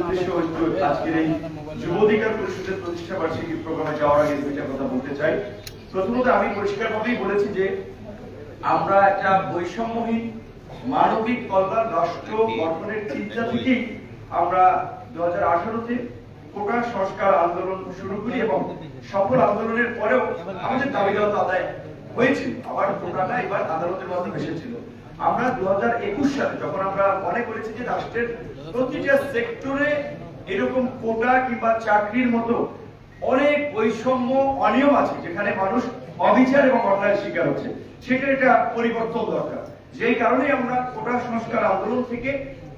উদ্দেশ্য হচ্ছে আজকের এই যুব অধিকার পরিষদের প্রতিষ্ঠা বার্ষিকী প্রোগ্রামে যাওয়ার আগে দুইটা কথা বলতে চাই। প্রথমত আমি পরিষ্কারভাবেই বলেছি যে আমরা একটা বৈষম্যহীন মানবিক কল্যাণ রাষ্ট্র গঠনের চিন্তা থেকেই আমরা 2018-তে কোটা সংস্কার আন্দোলন শুরু করি এবং সফল আন্দোলনের পরেও আমাদের দাবি দেওয়া আদায় হয়েছিল। আবার কোটাটা এবার আদালতের মাধ্যমে এসেছিল। আমরা 2021 সালে যখন আমরা মনে করেছি যে রাষ্ট্রের প্রতিটা সেক্টরে এরকম কোটা কিংবা চাকরির মতো অনেক বৈষম্য অনিয়ম আছে যেখানে মানুষ অবিচার এবং অন্যায়ের শিকার হচ্ছে, সেটা একটা পরিবর্তন দরকার। যেই কারণে আমরা কোটা সংস্কার আন্দোলন থেকে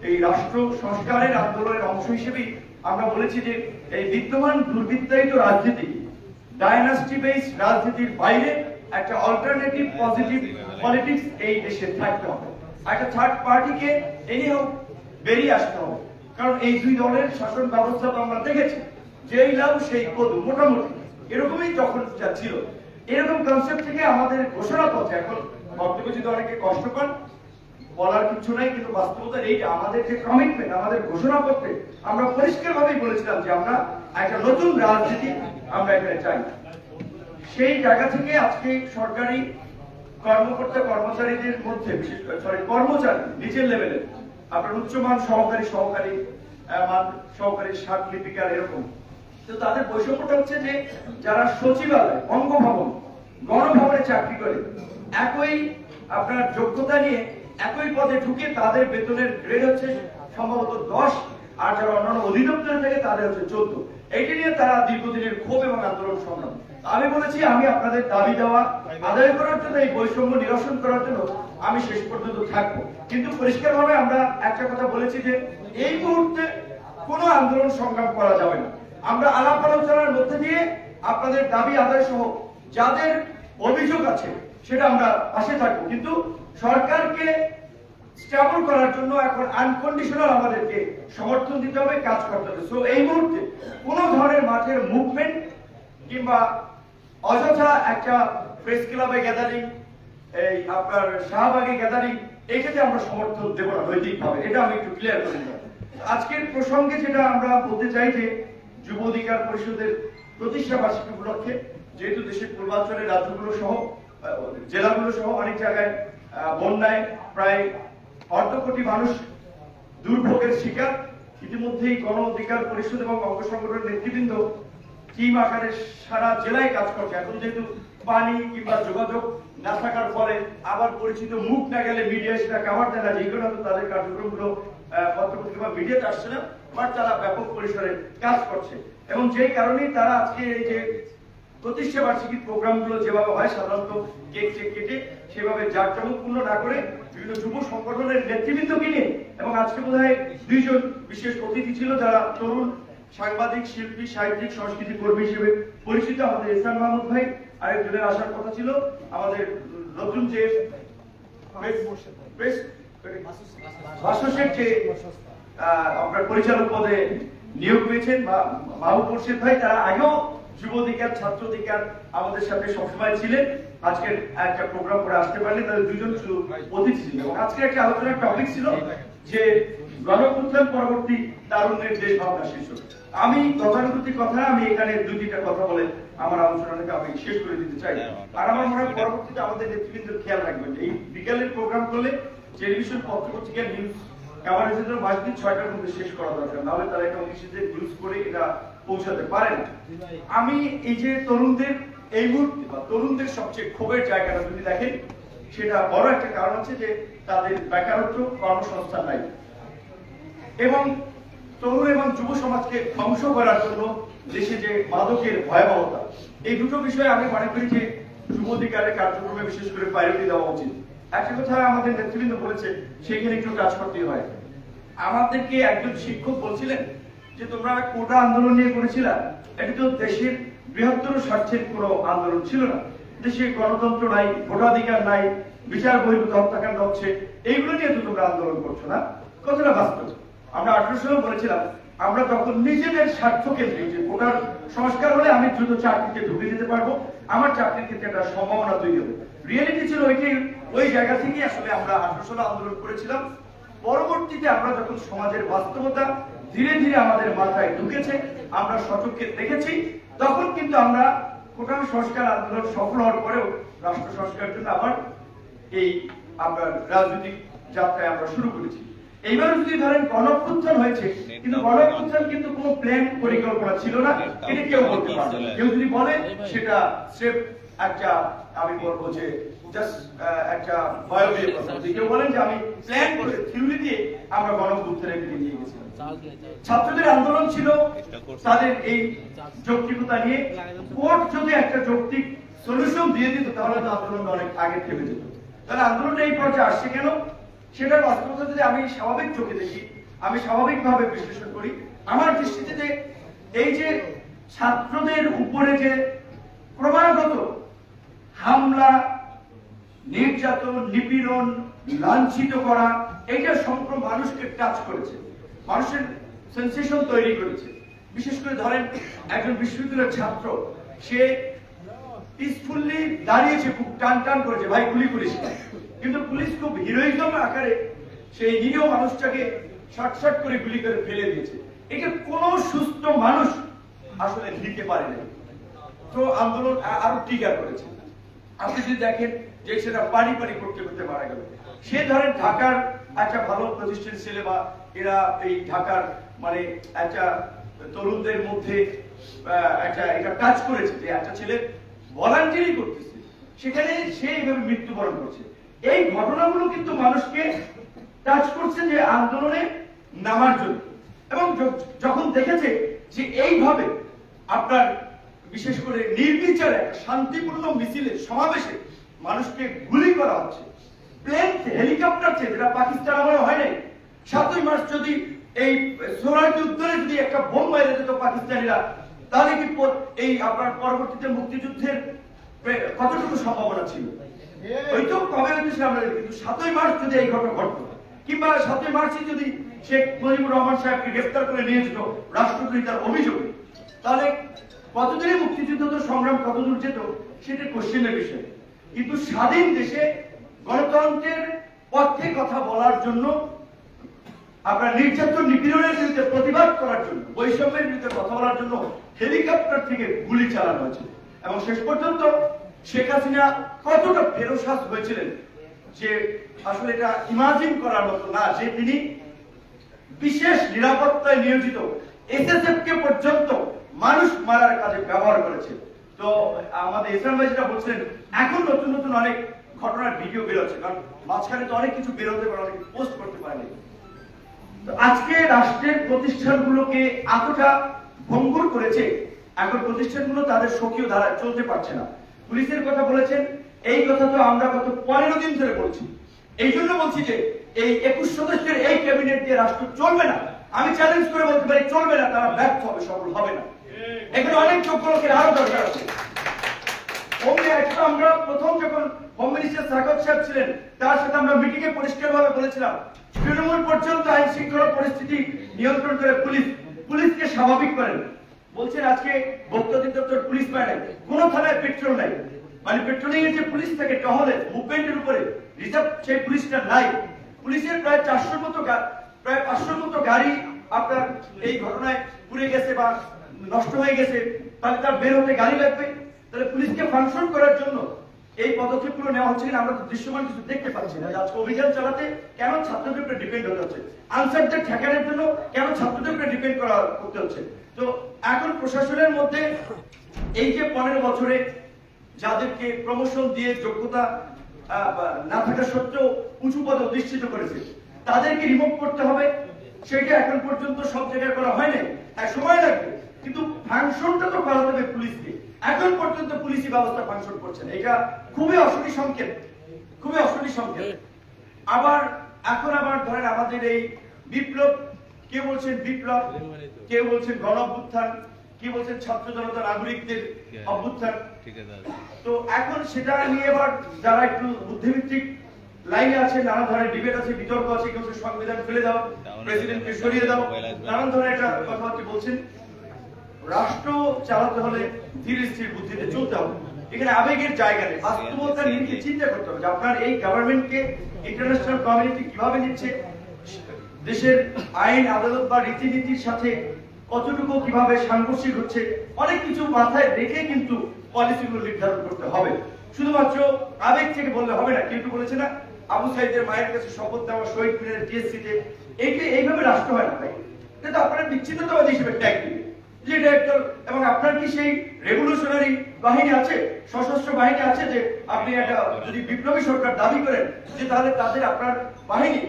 এই রাষ্ট্র সংস্কারের আন্দোলনের অংশ হিসেবেই আমরা বলেছি যে এই বিদ্যমান দুর্বৃত্তায়িত রাজনীতি, ডাইনাস্টি বেসড রাজনীতির বাইরে একটা অল্টারনেটিভ পজিটিভ পলিটিক্স এই দেশে থাকতে হবে। একটা থার্ড পার্টিকে এনিহাউ বেরিয়ে আসতে হবে, কারণ এই দুই দলের শাসন ব্যবস্থা তো আমরা দেখেছি, যেই লাভ সেই কদু, মোটামুটি এরকমই যখন ছিল। এরকম কনসেপ্ট থেকে আমাদের ঘোষণাপত্রে, এখন বক্তব্য যদি অনেকে কষ্ট পান বলার কিছু নাই, কিন্তু বাস্তবতা এইটা, আমাদের যে কমিটমেন্ট, আমাদের ঘোষণাপত্রে আমরা পরিষ্কারভাবেই বলেছিলাম যে আমরা একটা নতুন রাজনীতি আমরা এখানে চাই। সেই জায়গা থেকে আজকে সরকারি কর্মকর্তা কর্মচারীদের মধ্যে বিশেষ করে কর্মচারী নিচের লেভেলে আপনার উচ্চমান সহকারী মান সহকারী সাত লিপিকার এরকম, তো তাদের বৈষম্যটা হচ্ছে যে যারা সচিবালয়, অঙ্গভবন, গণভবনে চাকরি করে একই আপনার যোগ্যতা নিয়ে একই পদে ঢুকে তাদের বেতনের গ্রেড হচ্ছে সম্ভবত 10, আর যারা অন্যান্য অধিদপ্তরে থাকে তাদের হচ্ছে 14। এইটা নিয়ে তারা দীর্ঘদিনের ক্ষোভ এবং আন্দোলন সংগ্রাম। আমি বলেছি আমি আপনাদের দাবি দেওয়া আদায় করার জন্য, এই বৈষম্য নিরসন করার জন্য আমি শেষ পর্যন্ত থাকবো। কিন্তু পরিষ্কারভাবে আমরা একটা কথা বলেছি যে এই মুহূর্তে কোনো আন্দোলন সংগ্রাম করা যাবে না। আমরা আলাপ আলোচনার মধ্যে দিয়ে আপনাদের দাবি আদায় সহ যাদের অভিযোগ আছে সেটা আমরা পাশে থাকবো, কিন্তু সরকারকে স্টেবল করার জন্য এখন আনকন্ডিশনাল আমাদেরকে সমর্থন দিতে হবে, কাজ করতে হবে। সো এই মুহূর্তে কোনো ধরনের মাঠের মুভমেন্ট কিংবা অযথা একটা প্রেস ক্লাবে গ্যাদারিং, এই আপনার শাহবাগে গ্যাদারিং, এইটাতে আমরা সমর্থন দেব না নৈতিকভাবে, এটা আমি একটু ক্লিয়ার করে দিলাম। আজকের প্রসঙ্গে যেটা আমরা বলতে চাই যে যুব অধিকার পরিষদের প্রতিষ্ঠা বার্ষিকী উপলক্ষে যেহেতু দেশের পূর্বাঞ্চলের রাজ্যগুলো সহ জেলাগুলো সহ অনেক জায়গায় বন্যায় প্রায় 1.5 কোটি মানুষ দুর্ভোগের শিকার, ইতিমধ্যেই গণ অধিকার পরিষদ এবং অঙ্গ সংগঠনের নেতৃবৃন্দ টিম আকারে সারা জেলায় কাজ করছে। এখন যেহেতু পানি কিংবা যোগাযোগ না থাকার ফলে আবার পরিচিত মুখ না গেলে মিডিয়া সেটা কভার দেয় না, যে কারণে তাদের কার্যক্রমগুলো পত্রপত্রিকা মিডিয়াতে আসছে না, বাট তারা ব্যাপক পরিসরে কাজ করছে। এবং যেই কারণেই তারা আজকে এই যে প্রতিষ্ঠা বার্ষিকী প্রোগ্রামগুলো যেভাবে হয় সাধারণত কেক কেটে সেভাবে জাঁকজমকপূর্ণ না করে বিভিন্ন যুব সংগঠনের নেতৃবৃন্দকে নিয়ে, এবং আজকে বোধহয় 2 জন বিশেষ অতিথি ছিল যারা তরুণ সাংবাদিক, শিল্পী, সাহিত্যিক, সংস্কৃতি কর্মী হিসেবে পরিচিত আমাদের ইহসান মাহমুদ ভাই, আরেকজনের আসার কথা ছিল আমাদের নতুন যে আপনার পরিচালক পদে নিয়োগ পেয়েছেন মাহবুব মোর্শেদ ভাই, তারা আগেও যুব অধিকার, ছাত্র অধিকার আমাদের সাথে সবসময় ছিলেন। আজকের একটা প্রোগ্রাম করে আসতে পারলে তাদের 2 জন অতিথি ছিল। এবং আজকে একটা আলোচনার টপিক ছিল যে গণঅভ্যুত্থান পরবর্তী তারুণ্যের দেশ ভাবনা শীর্ষক। আমি গতানুগতিক কথা, আমি এখানে 2-3টা কথা বলে আমার আলোচনাটাকে আমি শেষ করে দিতে চাই। আর আমার মনে হয় পরবর্তীতে আমাদের নেতৃবৃন্দের খেয়াল রাখবেন, এই বিকালের প্রোগ্রাম করলে টেলিভিশন, পত্রপত্রিকার নিউজ কাভারেজের জন্য 6টার মধ্যে শেষ করা দরকার, নাহলে তারা এটা অফিসে নিউজ করে এটা পৌঁছাতে পারে না। আমি এই যে তরুণদের এই মুহূর্তে বা তরুণদের সবচেয়ে ক্ষোভের জায়গাটা যদি দেখেন, সেটা বড় একটা কারণ হচ্ছে যে তাদের বেকারত্ব, কর্মসংস্থান নাই, এবং তরুণ এবং যুব সমাজকে ধ্বংস করার জন্য দেশে যে মাদকের ভয়াবহতা, এই দুটো বিষয়ে আমি মনে করি যে যুব অধিকারের কার্যক্রমে বিশেষ করে প্রায়োরিটি দেওয়া উচিত। একটা কথা আমাদের নেতৃবৃন্দ বলেছে, সেখানে একটু কাজ করতে হয়। আমাদেরকে একজন শিক্ষক বলছিলেন যে তোমরা কোটা আন্দোলন নিয়ে করেছিলা, এটা তো দেশের বৃহত্তর স্বার্থের কোনো আন্দোলন ছিল না, দেশে গণতন্ত্র নাই, ভোটাধিকার নাই, বিচার বহির্ভূত হত্যাকাণ্ড হচ্ছে, এইগুলো নিয়ে তো তোমরা আন্দোলন করছো না। কথাটা বাস্তব। আমরা 18 সালে বলেছিলাম আমরা তখন নিজেদের স্বার্থ কেন্দ্রিক যে কোটার সংস্কার হলে আমি দ্রুত চাকরিতে ঢুকে যেতে পারবো, আমার চাকরির ক্ষেত্রে একটা সম্ভাবনা তৈরি হবে। রিয়েলিটি ছিল ওইটাই, ওই জায়গা থেকে আসলে আমরা 18 সালে আন্দোলন করেছিলাম। পরবর্তীতে আমরা যখন সমাজের বাস্তবতা ধীরে ধীরে আমাদের মাথায় ঢুকেছে, আমরা সচক্ষে দেখেছি। তখন কিন্তু আমরা কোটাল সংস্কার আন্দোলন সফল হওয়ার পরেও রাষ্ট্র সংস্কারের জন্য আবার এই আমরা রাজনৈতিক যাত্রায় আমরা শুরু করেছি। এইবার যদি ধরেন গণঅভ্যুত্থান হয়েছে, কিন্তু গণঅভ্যুত্থান কিন্তু কোনো প্ল্যান পরিকল্পনা ছিল না, এটা কেউ বলতে পারবে না। কেউ যদি বলে সেটা স্রেফ একটা, আমি বলবো যে জাস্ট একটা বায়োবিয়ে কথা। কেউ বলেন যে আমি প্ল্যান করে থিওরি দিয়ে আমরা গণঅভ্যুত্থানের দিকে নিয়ে গেছিলাম। ছাত্রদের আন্দোলন ছিল তাদের এই যৌক্তিকতা নিয়ে। কোর্ট যদি একটা যৌক্তিক সলিউশন দিয়ে দিত তাহলে তো আন্দোলন অনেক আগে থেমে যেত। তাহলে আন্দোলনটা এই পর্যায়ে আসছে কেন, সেটার বাস্তবতা যদি আমি স্বাভাবিক চোখে দেখি, আমি স্বাভাবিকভাবে বিশ্লেষণ করি, আমার দৃষ্টিতে যে এই যে ছাত্রদের উপরে যে ক্রমাগত হামলা, নির্যাতন, নিপীড়ন, লাঞ্ছিত করা, এইটা সম্পূর্ণ মানুষকে টাচ করেছে, মানুষের সেন্সেশন তৈরি করেছে। বিশেষ করে ধরেন একজন বিশ্ববিদ্যালয়ের ছাত্র, সে পিসফুলি দাঁড়িয়েছে, খুব টান টান করেছে, ভাই গুলি করিস না, কিন্তু পুলিশ খুব হিরোইজম আকারে সেই নিরীহ মানুষটাকে শর্ট করে গুলি করে ফেলে দিয়েছে। এটা কোন সুস্থ মানুষ আসলে নিতে পারে না। তো আন্দোলন আরো টিকা করেছে। আপনি যদি দেখেন যে সেটা পারি করতে করতে মারা গেল। সে ধরেন ঢাকার একটা ভালো প্রতিষ্ঠান ছেলে, বা এরা এই ঢাকার মানে একটা তরুণদের মধ্যে একটা এটা কাজ করেছে যে একটা ছেলে ভলান্টিয়ারি করতেছে, সেখানে সে এইভাবে মৃত্যুবরণ করছে। এই ঘটনাগুলো কিন্তু মানুষকে টাচ করছে যে আন্দোলনে নামার জন্য। এবং যখন দেখেছে যে এইভাবে আপনার বিশেষ করে নির্বিচারে শান্তিপূর্ণ মিছিলে, সমাবেশে মানুষকে গুলি করা হচ্ছে, প্লেন হেলিকপ্টার থেকে, যেটা পাকিস্তান আমলে হয় নাই। 7ই মার্চ যদি এই সোহরাওয়ার্দী উত্তরে যদি একটা বোম মেরে দিত পাকিস্তানিরা, তাহলে কি এই আপনার পরবর্তীতে মুক্তিযুদ্ধের কতটুকু সম্ভাবনা ছিল? ওই তো কবে হয়েছিল আমরা, কিন্তু 7ই মার্চ যদি এই ঘটনা ঘটতো, কিংবা 7ই মার্চে যদি শেখ মুজিবুর রহমান সাহেবকে গ্রেফতার করে নিয়ে যেত রাষ্ট্রদ্রোহিতার অভিযোগে, তাহলে কতদিনে মুক্তিযুদ্ধ তো সংগ্রাম কতদূর যেত সেটা কোশ্চেনের বিষয়। কিন্তু স্বাধীন দেশে গণতন্ত্রের পক্ষে কথা বলার জন্য, আপনার নির্যাতন নিপীড়নের বিরুদ্ধে প্রতিবাদ করার জন্য, বৈষম্যের বিরুদ্ধে কথা বলার জন্য হেলিকপ্টার থেকে গুলি চালানো হয়েছে। এবং শেষ পর্যন্ত শেখ হাসিনা কতটা ফেরোসাস হয়েছিলেন যে আসলে এটা ইমাজিন করার মতো না, যে তিনি বিশেষ নিরাপত্তায় নিয়োজিত এসএসএফ কে পর্যন্ত মানুষ মারার কাজে ব্যবহার করেছে। তো আমাদের ইসলাম ভাই যেটা বলছিলেন, এখন নতুন নতুন অনেক ঘটনার ভিডিও বেরোচ্ছে, কারণ মাঝখানে তো অনেক কিছু বেরোতে পারে, অনেক পোস্ট করতে পারেনি। তো আজকে রাষ্ট্রের প্রতিষ্ঠানগুলোকে এতটা ভঙ্গুর করেছে, এখন প্রতিষ্ঠানগুলো তাদের স্বকীয় ধারায় চলতে পারছে না। পুলিশের কথা বলেছেন, এই কথা তো আমরা গত 15 দিন ধরে বলছি। এই জন্য বলছি যে এই 21 সদস্যের এই ক্যাবিনেট দিয়ে রাষ্ট্র চলবে না। আমি চ্যালেঞ্জ করে বলতে পারি চলবে না, তারা ব্যর্থ হবে, সফল হবে না। এখানে অনেক যোগ্য লোকের আরো দরকার আছে। আমরা প্রথম যখন হোম মিনিস্টার সাকত সাহেব ছিলেন, তার সাথে আমরা মিটিং এ পরিষ্কারভাবে বলেছিলাম, তৃণমূল পর্যন্ত আইন শৃঙ্খলা পরিস্থিতি নিয়ন্ত্রণ করে পুলিশকে স্বাভাবিক করেন। বলছেন আজকে ভোক্তাধিকার দপ্তর পুলিশ পায় নাই, কোন থানায় পেট্রোল নাই, মানে পেট্রোলিং এর যে পুলিশ থাকে টহলে মুভমেন্টের উপরে রিজার্ভ, সেই পুলিশটা নাই। পুলিশের প্রায় 400 মতো প্রায় 500 মতো গাড়ি আপনার এই ঘটনায় পুড়ে গেছে বা নষ্ট হয়ে গেছে, তাহলে তার বের হতে গাড়ি লাগবে। তাহলে পুলিশকে ফাংশন করার জন্য এই পদক্ষেপগুলো নেওয়া হচ্ছে কিনা আমরা তো দৃশ্যমান কিছু দেখতে পাচ্ছি না। আজকে অভিযান চালাতে কেন ছাত্রদের উপরে ডিপেন্ড হতে হচ্ছে, আনসারদের ঠেকানোর জন্য কেন ছাত্রদের উপরে ডিপেন্ড করতে হচ্ছে। তো এখন প্রশাসনের মধ্যে এই যে 15 বছরে যাদেরকে প্রমোশন দিয়ে যোগ্যতা না থাকা সত্ত্বেও উঁচু পদে অধিষ্ঠিত করেছে, তাদেরকে রিমুভ করতে হবে। সেটা এখন পর্যন্ত সব জায়গায় করা হয় নাই, সময় লাগবে, কিন্তু ফাংশনটা তো করা হবে পুলিশকে। এখন পর্যন্ত পুলিশি ব্যবস্থা ফাংশন করছে না, এটা খুবই অশনি সংকেত, খুবই অশনি সংকেত। আবার এখন ধরেন আমাদের এই বিপ্লব, কেউ বলছেন বিপ্লব, কেউ বলছেন গণ অভ্যুত্থান, কেউ বলছেন ছাত্র জনতা নাগরিকদের অভ্যুত্থান। তো এখন সেটা নিয়ে এবার যারা একটু বুদ্ধিভিত্তিক লাইনে আছে, নানা ধরনের ডিবেট আছে, বিতর্ক আছে, কেউ সংবিধান ফেলে দাও, প্রেসিডেন্টকে সরিয়ে দাও, নানান ধরনের একটা কথাবার্তা বলছেন। রাষ্ট্র চালাতে হলে ধীর স্থির বুদ্ধিতে চলতে হবে। এখানে আবেগের জায়গা নেই, বাস্তবতা নিয়ে চিন্তা করতে হবে যে আপনার এই গভর্নমেন্টকে ইন্টারন্যাশনাল কমিউনিটি কিভাবে নিচ্ছে, দেশের আইন আদালত বা রীতিনীতির সাথে কতটুকু কিভাবে সাংঘর্ষিক হচ্ছে অনেক কিছু মাথায় রেখে কিন্তু পলিসিগুলো নির্ধারণ করতে হবে। শুধুমাত্র আবেগ থেকে বললে হবে না। কেউ বলেছে না আবু সাইদের মায়ের কাছে শপথ নেওয়া শহীদ মিনারের টিএসসিতে এইভাবে রাষ্ট্র হয় না ভাই। কিন্তু আপনারা বিচ্ছিন্নতাবাদী হিসেবে ট্যাগ দিবে যে ডিরেক্টর, এবং আপনার কি সেই রেভলিউশনারি বাহিনী আছে, সশস্ত্র বাহিনী আছে যে আপনি একটা যদি বিপ্লবী সরকার দাবি করেন যে তাহলে তাদের আপনার বাহিনী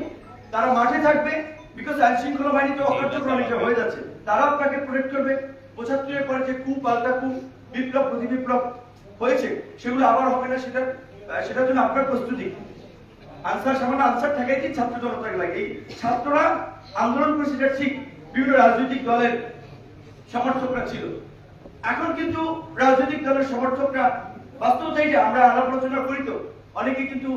তারা মাঠে থাকবে, বিকজ আইন শৃঙ্খলা বাহিনী তো অকার্যক্রমিক হয়ে যাচ্ছে, তারা আপনাকে প্রোটেক্ট করবে। ৭৫-এর পরে যে কূপ পাল্টা কূপ বিপ্লব প্রতি বিপ্লব হয়েছে সেগুলো আবার হবে না, সেটার জন্য আপনার প্রস্তুতি। আনসার সামান্য আনসার থাকাই কি ছাত্র জনতাকে লাগে। এই ছাত্ররা আন্দোলন করেছে সেটা ঠিক, বিভিন্ন রাজনৈতিক দলের সমর্থকরা ছিল। এখন কিন্তু রাজনৈতিক দলের সমর্থকরা বাস্তবতা এই যে আমরা আলাপ আলোচনা করি তো অনেকে কিন্তু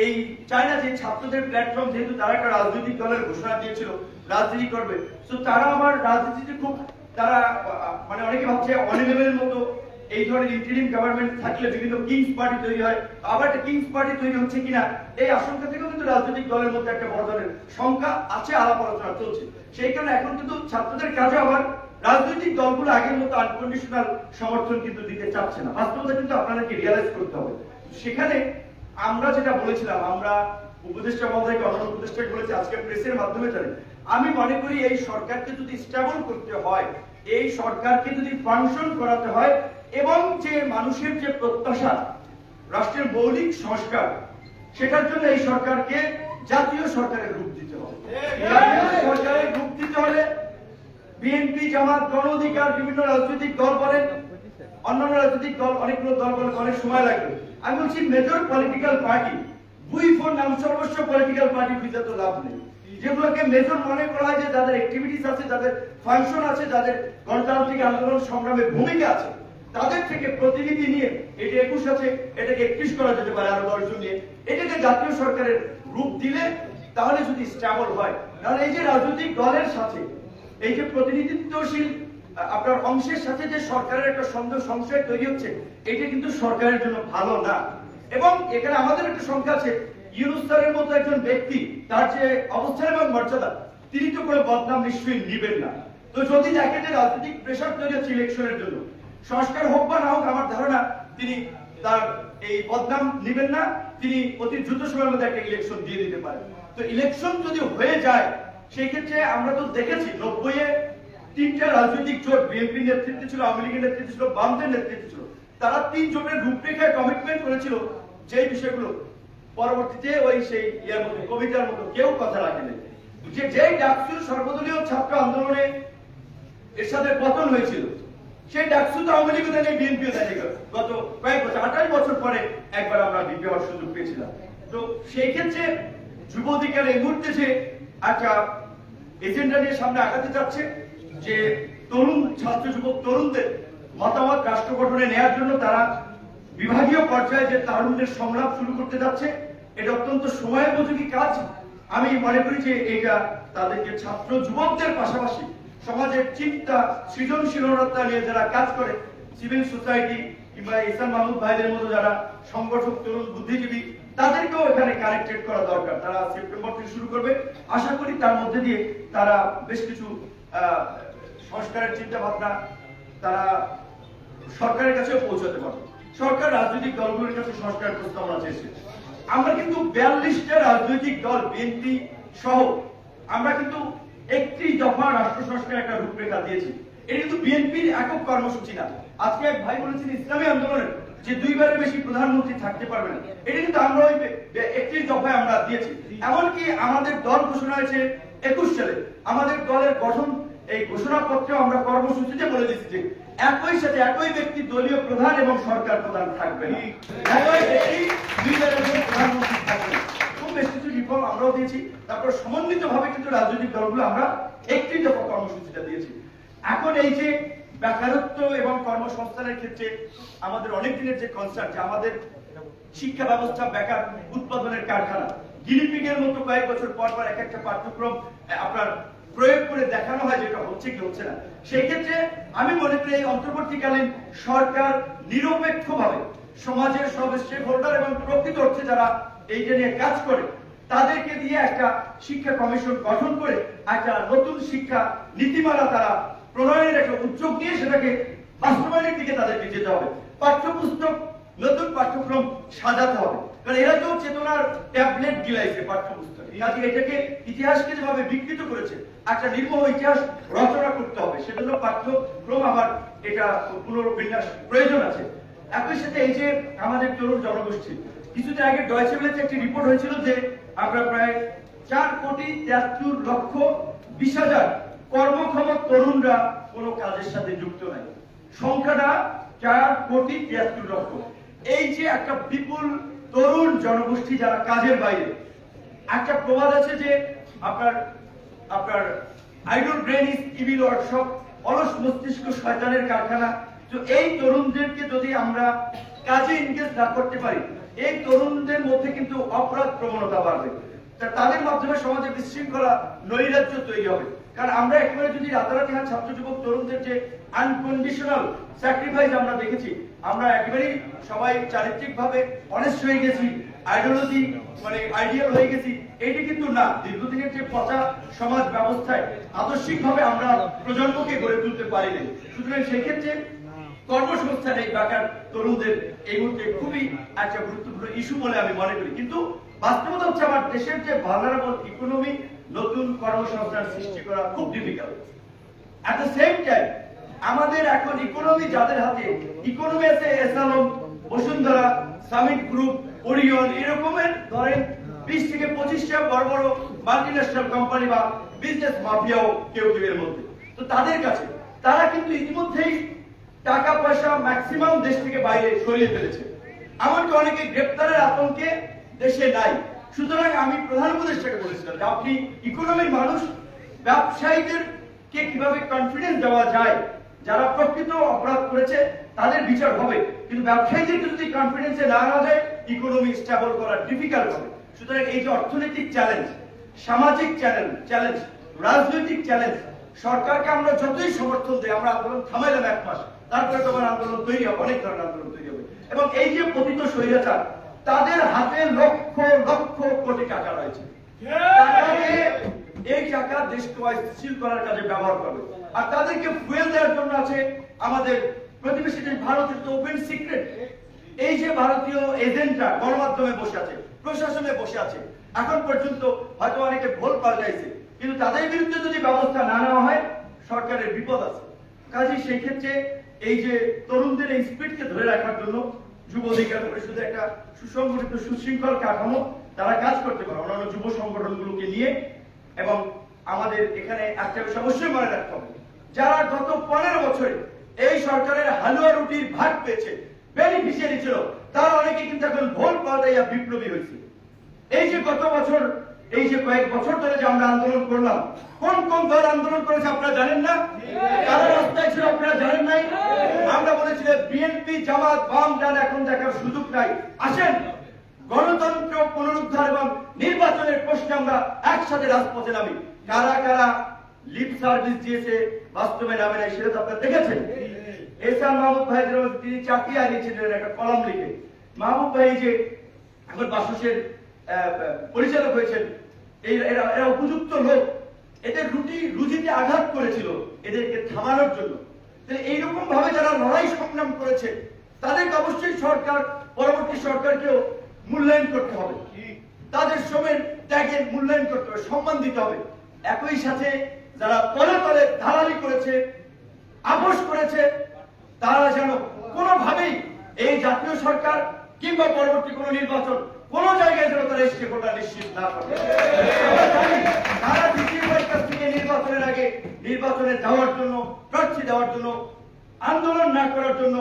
এই চায় না যে ছাত্রদের প্ল্যাটফর্ম, যেহেতু তারা একটা রাজনৈতিক দলের ঘোষণা দিয়েছিল রাজনীতি করবে, তো তারা আমার রাজনীতিতে খুব তারা মানে অনেকে ভাবছে অনিলেভেলের মতো এই ধরনের ইন্টারিম গভর্নমেন্ট থাকলে বিভিন্ন কিংস পার্টি তৈরি হয়, আবার একটা কিংস পার্টি তৈরি হচ্ছে কিনা এই আশঙ্কা থেকেও কিন্তু রাজনৈতিক দলের মধ্যে একটা বড় ধরনের সংখ্যা আছে, আলাপ আলোচনা চলছে। সেই কারণে এখন কিন্তু ছাত্রদের কাজে আবার রাজনৈতিক দলগুলো আগের মতো আনকন্ডিশনাল সমর্থন কিন্তু দিতে চাচ্ছে না। বাস্তবতা কিন্তু আপনাদেরকে রিয়ালাইজ করতে হবে। সেখানে আমরা যেটা বলেছিলাম, আমরা উপদেষ্টা মহোদয়কে অন্য উপদেষ্টাকে বলেছি, আজকে প্রেসের মাধ্যমে জানি, আমি মনে করি এই সরকারকে যদি স্টেবল করতে হয়, এই সরকারকে যদি ফাংশন করাতে হয়, এবং যে মানুষের যে প্রত্যাশা রাষ্ট্রের মৌলিক সংস্কার, সেটার জন্য এই সরকারকে জাতীয় সরকারের রূপ দিতে হবে। জাতীয় সরকারের রূপ দিতে হলে বিএনপি, জামাত, গণ অধিকার, বিভিন্ন রাজনৈতিক দল বলেন, অন্যান্য রাজনৈতিক দল, অনেকগুলো দল বলে অনেক সময় লাগবে। আমি বলছি মেজর পলিটিক্যাল পার্টি, বুই ফর নাম সর্বস্ব পলিটিক্যাল পার্টি খুঁজে তো লাভ নেই। যেগুলোকে মেজর মনে করা হয় যে যাদের অ্যাক্টিভিটিস আছে, যাদের ফাংশন আছে, যাদের গণতান্ত্রিক আন্দোলন সংগ্রামে ভূমিকা আছে, তাদের থেকে প্রতিনিধি নিয়ে, এটা ২১ আছে, এটাকে ৩১ করা যেতে পারে আরো ১০ জন নিয়ে, এটাকে জাতীয় সরকারের রূপ দিলে তাহলে যদি স্টেবল হয়, তাহলে এই যে রাজনৈতিক দলের সাথে এই যে প্রতিনিধিত্বশীল আপনার অংশের সাথে যে সরকারের একটা সংশয় তৈরি হচ্ছে, এটা কিন্তু সরকারের জন্য ভালো না। এবং এখানে আমাদের একটা সংখ্যা আছে, ইউনূস স্যারের মতো একজন ব্যক্তি, তার যে অবস্থান এবং মর্যাদা, তিনি তো কোনো বদনাম নিশ্চয়ই নিবেন না। তো যদি দেখেন যে রাজনৈতিক প্রেশার তৈরি হচ্ছে ইলেকশনের জন্য, সংস্কার হোক বা না হোক, আমার ধারণা তিনি তার এই বদনাম নিবেন না, তিনি অতি দ্রুত সময়ের মধ্যে একটা ইলেকশন দিয়ে দিতে পারেন। তো ইলেকশন যদি হয়ে যায়, সেই ক্ষেত্রে আমরা তো দেখেছি ৯০-এ ৩টা রাজনৈতিক জোট, বিএনপির নেতৃত্বে ছিল, আওয়ামী লীগের নেতৃত্বে ছিল, বামদের নেতৃত্বে ছিল, তারা ৩ জোটের রূপরেখায় কমিটমেন্ট করেছিল যে বিষয়গুলো পরবর্তীতে ওই সেই ইয়ার মতো কবিতার মতো কেউ কথা রাখেনি। যে ডাকসুর সর্বদলীয় ছাত্র আন্দোলনে এরশাদের পতন হয়েছিল, সেই ডাকসু তো আওয়ামী লীগও দেয়নি, বিএনপিও দেয়নি। গত কয়েক বছর, ২৮ বছর পরে একবার আমরা বিপি হওয়ার সুযোগ পেয়েছিলাম। তো সেই ক্ষেত্রে যুব অধিকার এই মুহূর্তে যে একটা এজেন্ডা নিয়ে সামনে আগাতে যাচ্ছে, যে তরুণ ছাত্র যুবক তরুণদের মতামত রাষ্ট্র গঠনে নেওয়ার জন্য তারা বিভাগীয় পর্যায়ে যে তরুণদের সংলাপ শুরু করতে যাচ্ছে, এটা অত্যন্ত সময়োপযোগী কাজ। আমি মনে করি যে এটা তাদেরকে ছাত্র যুবকদের পাশাপাশি সমাজের চিন্তা, সৃজনশীলতা নিয়ে যারা কাজ করে, সিভিল সোসাইটি কিংবা ইসলাম মাহমুদ ভাইদের মতো যারা সংগঠক, তরুণ বুদ্ধিজীবী, তাদেরকেও এখানে কানেক্টেড করা দরকার। তারা সেপ্টেম্বর থেকে শুরু করবে, আশা করি তার মধ্যে দিয়ে তারা বেশ কিছু সংস্কারের চিন্তা ভাবনা তারা সরকারের কাছেও পৌঁছাতে পারবে। সরকার রাজনৈতিক দলগুলোর কাছে সংস্কার প্রস্তাবনা চেয়েছে। আমরা কিন্তু ৪২টা রাজনৈতিক দল, বিএনপি সহ আমরা কিন্তু ৩১ দফা রাষ্ট্র সংস্কার একটা রূপরেখা দিয়েছি। এটা কিন্তু বিএনপির একক কর্মসূচি না। আজকে এক ভাই বলেছেন ইসলামী আন্দোলনের যে ২বারের বেশি প্রধানমন্ত্রী থাকতে পারবে না, এটা কিন্তু আমরা ওই ৩১ দফায় আমরা দিয়েছি। এমনকি আমাদের দল ঘোষণা হয়েছে ২১ সালে, আমাদের দলের গঠন এই ঘোষণাপত্রে আমরা কর্মসূচিতে বলে দিচ্ছি যে একই সাথে একই ব্যক্তি দলীয় প্রধান এবং সরকার প্রধান থাকবে না, একই ব্যক্তি ২বারের প্রধানমন্ত্রী থাকবে না। খুব বেশ কিছু রিফর্ম আমরাও দিয়েছি। তারপর সমন্বিত ভাবে কিন্তু রাজনৈতিক দলগুলো আমরা ৩১ দফা কর্মসূচিটা দিয়েছি। এখন এই যে বেকারত্ব এবং কর্মসংস্থানের ক্ষেত্রে আমাদের অনেক দিনের যে কনসার্ন, যে আমাদের শিক্ষা ব্যবস্থা বেকার উৎপাদনের কারখানা, গিনিপিগের মতো কয়েক বছর পর পর এক একটা পাঠ্যক্রম আপনার প্রয়োগ করে দেখানো হয় যেটা হচ্ছে কি হচ্ছে না। সেই ক্ষেত্রে আমি মনে করি এই অন্তর্বর্তীকালীন সরকার নিরপেক্ষভাবে সমাজের সব স্টেক হোল্ডার এবং প্রকৃত অর্থে যারা এইটা নিয়ে কাজ করে তাদেরকে দিয়ে একটা শিক্ষা কমিশন গঠন করে একটা নতুন শিক্ষা নীতিমালা তারা প্রণয়নের একটা উদ্যোগ নিয়ে সেটাকে বাস্তবায়নের দিকে তাদেরকে যেতে হবে। পাঠ্যপুস্তক নতুন পাঠ্যক্রম সাজাতে হবে, কারণ এরা তো চেতনার ট্যাবলেট গিলাইছে পাঠ্যপুস্তক, কাজে এটাকে ইতিহাসকে যেভাবে বিকৃত করেছে একটা নির্মোহ ইতিহাস রচনা করতে হবে, সেজন্য পাঠ্যক্রম আবার এটা পুনর্বিন্যাস প্রয়োজন আছে। একই সাথে এই যে আমাদের তরুণ জনগোষ্ঠী, কিছুদিন আগে ডয়েচে ভেলেতে একটি রিপোর্ট হয়েছিল যে আমরা প্রায় 4,73,20,000 কর্মক্ষম তরুণরা কোনো কাজের সাথে যুক্ত নাই। সংখ্যাটা 4,73,00,000। এই যে একটা বিপুল তরুণ জনগোষ্ঠী যারা কাজের বাইরে, একটা প্রবাদ আছে যে আপনার idol brain is evil workshop, অলস মস্তিষ্ক শয়তানের কারখানা। তো এই তরুণদেরকে যদি আমরা কাজে এনগেজ না করতে পারি, এই তরুণদের মধ্যে কিন্তু অপরাধ প্রবণতা বাড়বে, তাদের মাধ্যমে সমাজে বিশৃঙ্খলা নৈরাজ্য তৈরি হবে। কারণ আমরা একেবারে যদি রাতারাতি ছাত্র যুবক তরুণদের যে আনকন্ডিশনাল স্যাক্রিফাইস আমরা দেখেছি, আমরা একেবারেই সবাই চারিত্রিক ভাবে অনেস্ট হয়ে গেছি, আইডিওলজি মানে আইডিয়াল হয়ে গেছি, এটি কিন্তু না। দীর্ঘদিনের যে পচা সমাজ ব্যবস্থায় আদর্শিক ভাবে আমরা প্রজন্মকে গড়ে তুলতে পারি না। সুতরাং সেক্ষেত্রে কর্মসংস্থান এই বেকার তরুণদের এই মুহূর্তে খুবই একটা গুরুত্বপূর্ণ ইস্যু বলে আমি মনে করি। কিন্তু বাস্তবতা হচ্ছে আমার দেশের যে ভালনারেবল ইকোনমি, নতুন কর্মসংস্থান সৃষ্টি করা খুব difficult. At the same time আমাদের এখন ইকোনমি যাদের হাতে, ইকোনমি আছে এসালম, বসুন্ধরা, সামিট গ্রুপ, ওরিয়ন, এরকমের ধরেন 20 থেকে 25টা বড় বড় মাল্টিন্যাশনাল কোম্পানি বা বিজনেস মাফিয়াও কেউ কেউ এর মধ্যে। তো তাদের কাছে তারা কিন্তু ইতিমধ্যেই টাকা পয়সা ম্যাক্সিমাম দেশ থেকে বাইরে সরিয়ে ফেলেছে, এমনকি অনেকে গ্রেপ্তারের আতঙ্কে দেশে নাই। সুতরাং আমি প্রধান উপদেষ্টাকে বলেছিলাম যে আপনি ইকোনমির মানুষ, ব্যবসায়ীদেরকে কিভাবে কনফিডেন্স দেওয়া যায়, যারা প্রকৃত অপরাধ করেছে তাদের বিচার হবে, কিন্তু ব্যবসায়ীদেরকে যদি কনফিডেন্সে না আনা যায় ইকোনমি স্টেবল করা ডিফিকাল্ট হবে। সুতরাং এই যে অর্থনৈতিক চ্যালেঞ্জ, সামাজিক চ্যালেঞ্জ, রাজনৈতিক চ্যালেঞ্জ, সরকারকে আমরা যতই সমর্থন দেই, আমরা আন্দোলন থামাইলাম 1 মাস, তারপরে তোমার আন্দোলন তৈরি হবে, অনেক ধরনের আন্দোলন তৈরি হবে। এবং এই যে পতিত স্বৈরাচার, তাদের হাতে লক্ষ লক্ষ কোটি টাকা রয়েছে, এই টাকা দেশকে অস্থিতিশীল করার কাজে ব্যবহার করবে। আর তাদেরকে ফুয়েল দেওয়ার জন্য আছে আমাদের প্রতিবেশী দেশ ভারতের তো ওপেন সিক্রেট। এই যে ভারতীয় এজেন্টরা গণমাধ্যমে বসে আছে, প্রশাসনে বসে আছে, এখন পর্যন্ত হয়তো অনেকে ভুল পাল্টাইছে, কিন্তু তাদের বিরুদ্ধে যদি ব্যবস্থা না নেওয়া হয় সরকারের বিপদ আছে। কাজে সেই ক্ষেত্রে এই যে তরুণদের এই স্পিডকে ধরে রাখার জন্য যুব অধিকার পরিষদের একটা সুসংগঠিত সুশৃঙ্খল কাঠামো তারা কাজ করতে পারে অন্যান্য যুব সংগঠনগুলোকে নিয়ে। এবং আমাদের এখানে একটা বিষয় অবশ্যই মনে রাখতে হবে, যারা গত 15 বছরে এই সরকারের হালুয়া রুটির ভাগ পেয়েছে, বেনিফিশিয়ারি ছিল, তারা অনেকে কিন্তু এখন ভোট পাল্টাইয়া বিপ্লবী হয়েছে। এই যে গত বছর, এই যে কয়েক বছর ধরে যে আমরা আন্দোলন করলাম, কোন কোন দল আন্দোলন করেছে আপনারা জানেন না? কারা রাস্তায় ছিল আপনারা জানেন নাই? আমরা বলেছিলাম বিএনপি, জামাত, বাম, ডান এখন দেখার সুযোগ নাই, আসেন গণতন্ত্র পুনরুদ্ধার এবং নির্বাচনের প্রশ্নে আমরা একসাথে রাজপথে নামি। কারা কারা লিপ সার্ভিস দিয়েছে, বাস্তবে নামে নাই, সেটা তো আপনারা দেখেছেন। এহসান মাহমুদ ভাই তিনি চাকরি হারিয়েছিলেন একটা কলম লিখে। মাহমুদ ভাই যে এখন বাসসের পরিচালক হয়েছেন, এরা উপযুক্ত লোক, এদের রুজিতে আঘাত করেছিল, এদেরকে থামানোর জন্য। এইরকম ভাবে যারা লড়াই সংগ্রাম করেছে তাদেরকে অবশ্যই সরকার, পরবর্তী সরকারকেও মূল্যায়ন করতে হবে, তাদের শ্রমের ত্যাগের মূল্যায়ন করতে হবে, সম্মান দিতে হবে। একই সাথে যারা তলে তলে দালালি করেছে, আপোষ করেছে, তারা যেন কোনোভাবেই এই জাতীয় সরকার কিংবা পরবর্তী কোন নির্বাচন কোন জায়গায় যেন তারা এসে কোটা নিশ্চিত না করে। তারা দ্বিতীয়বার কাছ থেকে নির্বাচনের আগে নির্বাচনে যাওয়ার জন্য, প্রার্থী দেওয়ার জন্য, আন্দোলন না করার জন্য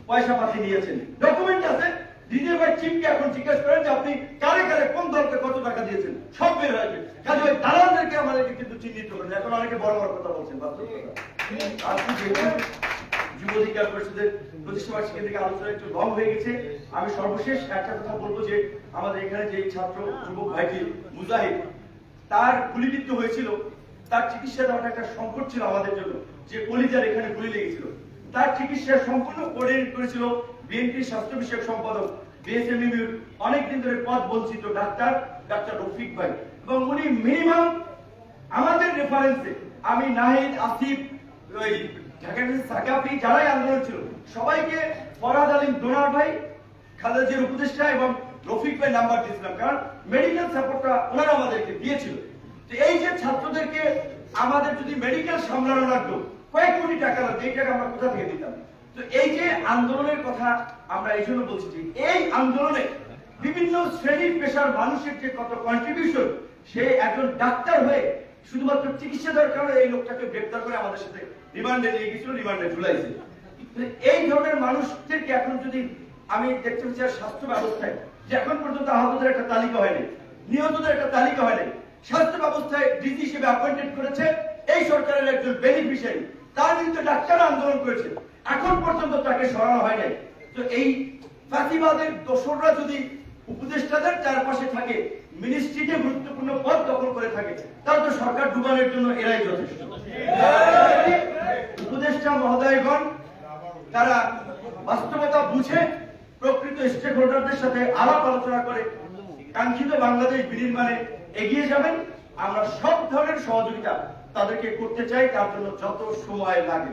পয়সা পাতি নিয়েছেন, ডকুমেন্ট আছে। দ্বিতীয়বার চিফকে এখন জিজ্ঞেস করেন যে আপনি কারে কারে কোন দলকে কত টাকা দিয়েছেন, সব বের হয়ে কাজে ওই দালালদেরকে আমাদেরকে কিন্তু চিহ্নিত করেন। এখন অনেকে বড় বড় কথা বলছেন। যুব অধিকার পরিষদের প্রতিষ্ঠাবার্ষিকী থেকে আলোচনা একটু লং হয়ে গেছে। আমি সর্বশেষ একটা কথা বলবো যে আমাদের এখানে যে ছাত্র যুবক ভাইটি মুজাহিদ, তার গুলিবিদ্ধ হয়েছিল, তার চিকিৎসা দেওয়াটা একটা সংকট ছিল আমাদের জন্য, যে কলিজার এখানে গুলি লেগেছিল। তার চিকিৎসা সম্পূর্ণ কোঅর্ডিনেট করেছিল বিএনপির স্বাস্থ্য বিষয়ক সম্পাদক, বিএসএমইউর অনেকদিন ধরে পদ বঞ্চিত ডাক্তার ডাক্তার রফিক ভাই, এবং উনি মিনিমাম আমাদের রেফারেন্সে আমি নাহিদ, আসিফ, ওই ঢাকা সাকাফি যারাই আন্দোলন ছিল সবাইকে ফরহাদ আলিম ডোনার ভাই, খালেদা জিয়ার উপদেষ্টা এবং রফিক ভাই নাম্বার দিয়েছিলাম, কারণ মেডিকেল সাপোর্টটা ওনারা আমাদেরকে দিয়েছিল। তো এই যে ছাত্রদেরকে আমাদের যদি মেডিকেল সামলানো লাগতো, কয়েক কোটি টাকা লাগতো, এই টাকা আমরা কোথা থেকে দিতাম? তো এই যে আন্দোলনের কথা আমরা এই জন্য বলছি যে এই আন্দোলনে বিভিন্ন শ্রেণীর পেশার মানুষের যে কত কন্ট্রিবিউশন, সে একজন ডাক্তার হয়ে শুধুমাত্র চিকিৎসা দরকার এই লোকটাকে গ্রেপ্তার করে আমাদের সাথে রিমান্ডে নিয়ে গেছিল, রিমান্ডে ঝুলাইছে। এই ধরনের মানুষদেরকে এখন যদি আমি দেখতে পাচ্ছি স্বাস্থ্য ব্যবস্থায় যে এখন পর্যন্ত আহতদের একটা তালিকা হয়নি, নিহতদের একটা তালিকা হয়নি, স্বাস্থ্য ব্যবস্থায় ডিসি হিসেবে অ্যাপয়েন্টেড করেছে এই সরকারের একজন বেনিফিশিয়ারি, তার বিরুদ্ধে ডাক্তার আন্দোলন করেছে, এখন পর্যন্ত তাকে সরানো হয় নাই। তো এই ফাঁসিবাদের দোসররা যদি উপদেষ্টাদের চারপাশে থাকে, মিনিস্ট্রিতে গুরুত্বপূর্ণ পদ দখল করে থাকে, তাহলে তো সরকার ডুবানোর জন্য এরাই যথেষ্ট। উপদেষ্টা মহোদয়গণ তারা বাস্তবতা বুঝে প্রকৃত স্টেক হোল্ডারদের সাথে আলাপ আলোচনা করে কাঙ্ক্ষিত বাংলাদেশ বিনির্মাণে এগিয়ে যাবেন। আমরা সব ধরনের সহযোগিতা তাদেরকে করতে চাই, তার জন্য যত সময় লাগে।